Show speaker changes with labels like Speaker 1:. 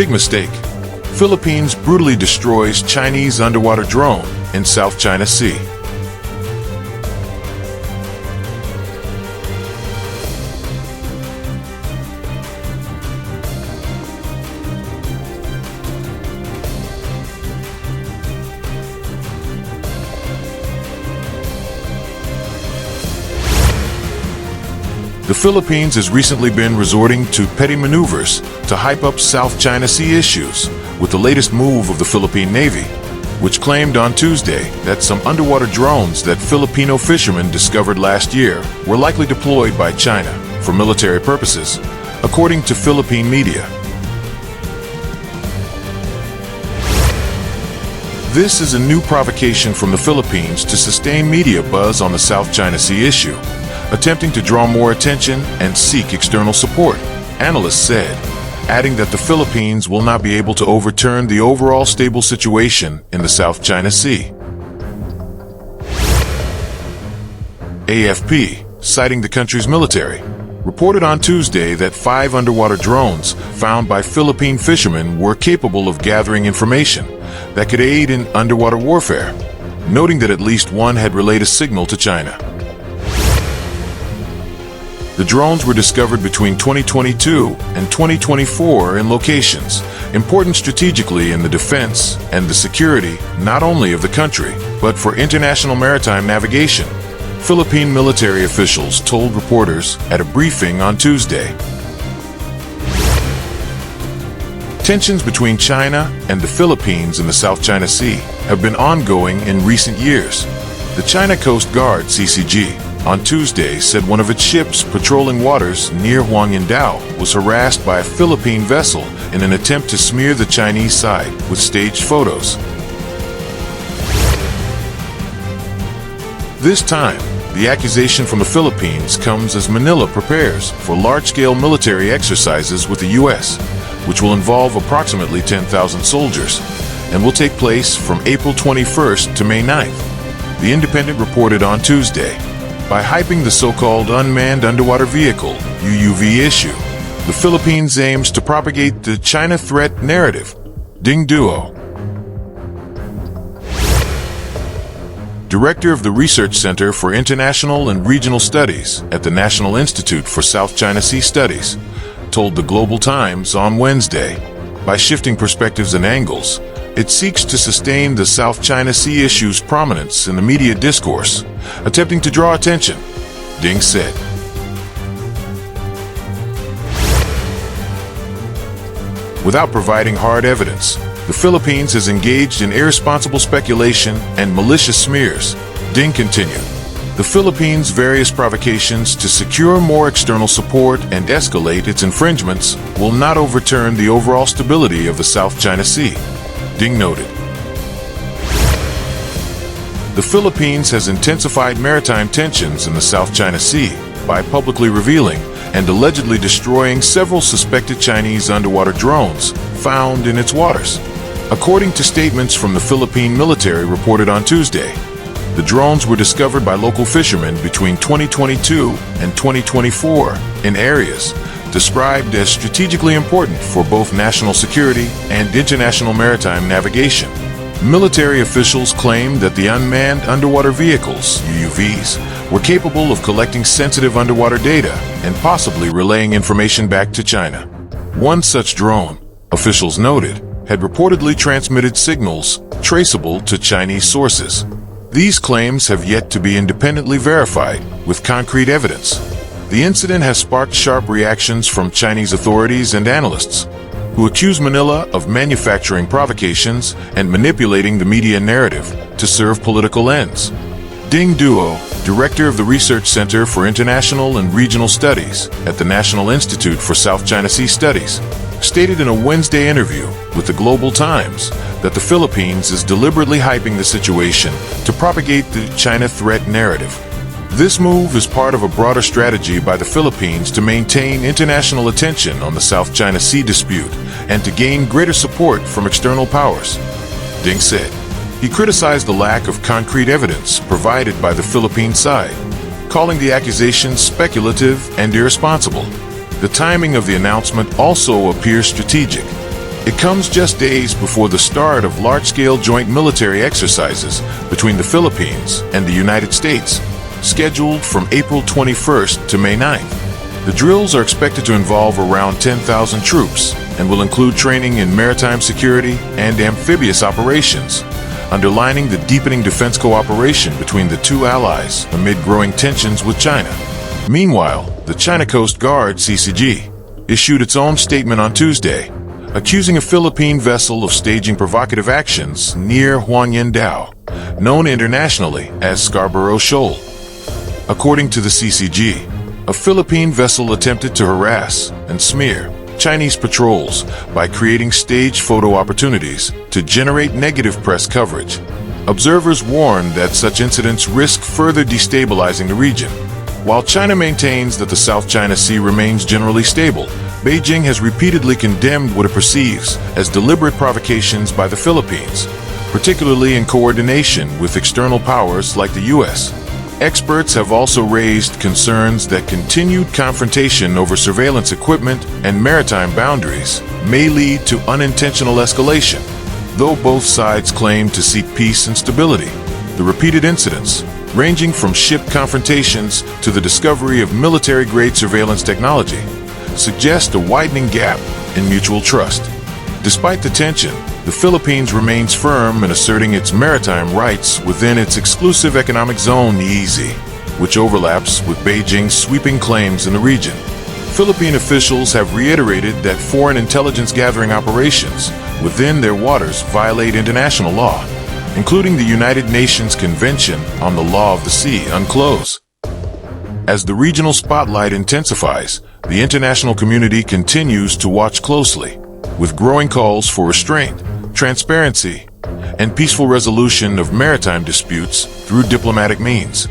Speaker 1: Big mistake. Philippines brutally destroys Chinese underwater drone in South China Sea. The Philippines has recently been resorting to petty maneuvers to hype up South China Sea issues, with the latest move of the Philippine Navy, which claimed on Tuesday that some underwater drones that Filipino fishermen discovered last year were likely deployed by China for military purposes, according to Philippine media. This is a new provocation from the Philippines to sustain media buzz on the South China Sea issue, attempting to draw more attention and seek external support, analysts said, adding that the Philippines will not be able to overturn the overall stable situation in the South China Sea. AFP, citing the country's military, reported on Tuesday that 5 underwater drones found by Philippine fishermen were capable of gathering information that could aid in underwater warfare, noting that at least one had relayed a signal to China. The drones were discovered between 2022 and 2024 in locations important strategically in the defense and the security not only of the country, but for international maritime navigation, Philippine military officials told reporters at a briefing on Tuesday. Tensions between China and the Philippines in the South China Sea have been ongoing in recent years. The China Coast Guard, CCG, on Tuesday said one of its ships patrolling waters near Huangyindao was harassed by a Philippine vessel in an attempt to smear the Chinese side with staged photos. This time, the accusation from the Philippines comes as Manila prepares for large-scale military exercises with the U.S., which will involve approximately 10,000 soldiers and will take place from April 21st to May 9th. The Independent reported on Tuesday. By hyping the so-called unmanned underwater vehicle (UUV) issue, the Philippines aims to propagate the China threat narrative. Ding Duo, director of the Research Center for International and Regional Studies at the National Institute for South China Sea Studies, told the Global Times on Wednesday, by shifting perspectives and angles, it seeks to sustain the South China Sea issue's prominence in the media discourse, attempting to draw attention, Ding said. Without providing hard evidence, the Philippines has engaged in irresponsible speculation and malicious smears, Ding continued. The Philippines' various provocations to secure more external support and escalate its infringements will not overturn the overall stability of the South China Sea, Ding noted. The Philippines has intensified maritime tensions in the South China Sea by publicly revealing and allegedly destroying several suspected Chinese underwater drones found in its waters. According to statements from the Philippine military reported on Tuesday, the drones were discovered by local fishermen between 2022 and 2024 in areas described as strategically important for both national security and international maritime navigation. Military officials claimed that the unmanned underwater vehicles, UUVs, were capable of collecting sensitive underwater data and possibly relaying information back to China. One such drone, officials noted, had reportedly transmitted signals traceable to Chinese sources. These claims have yet to be independently verified with concrete evidence. The incident has sparked sharp reactions from Chinese authorities and analysts, who accuse Manila of manufacturing provocations and manipulating the media narrative to serve political ends. Ding Duo, director of the Research Center for International and Regional Studies at the National Institute for South China Sea Studies, stated in a Wednesday interview with the Global Times that the Philippines is deliberately hyping the situation to propagate the China threat narrative. This move is part of a broader strategy by the Philippines to maintain international attention on the South China Sea dispute and to gain greater support from external powers, Ding said. He criticized the lack of concrete evidence provided by the Philippine side, calling the accusations speculative and irresponsible. The timing of the announcement also appears strategic. It comes just days before the start of large-scale joint military exercises between the Philippines and the United States, scheduled from April 21st to May 9th. The drills are expected to involve around 10,000 troops and will include training in maritime security and amphibious operations, underlining the deepening defense cooperation between the two allies amid growing tensions with China. Meanwhile, the China Coast Guard, CCG, issued its own statement on Tuesday, accusing a Philippine vessel of staging provocative actions near Huanyindao, known internationally as Scarborough Shoal. According to the CCG, a Philippine vessel attempted to harass and smear Chinese patrols by creating staged photo opportunities to generate negative press coverage. Observers warn that such incidents risk further destabilizing the region. While China maintains that the South China Sea remains generally stable, Beijing has repeatedly condemned what it perceives as deliberate provocations by the Philippines, particularly in coordination with external powers like the U.S. Experts have also raised concerns that continued confrontation over surveillance equipment and maritime boundaries may lead to unintentional escalation, though both sides claim to seek peace and stability. The repeated incidents, ranging from ship confrontations to the discovery of military-grade surveillance technology, suggest a widening gap in mutual trust. Despite the tension, the Philippines remains firm in asserting its maritime rights within its exclusive economic zone, EEZ, which overlaps with Beijing's sweeping claims in the region. Philippine officials have reiterated that foreign intelligence gathering operations within their waters violate international law, including the United Nations Convention on the Law of the Sea, UNCLOS. As the regional spotlight intensifies, the international community continues to watch closely, with growing calls for restraint, transparency, and peaceful resolution of maritime disputes through diplomatic means.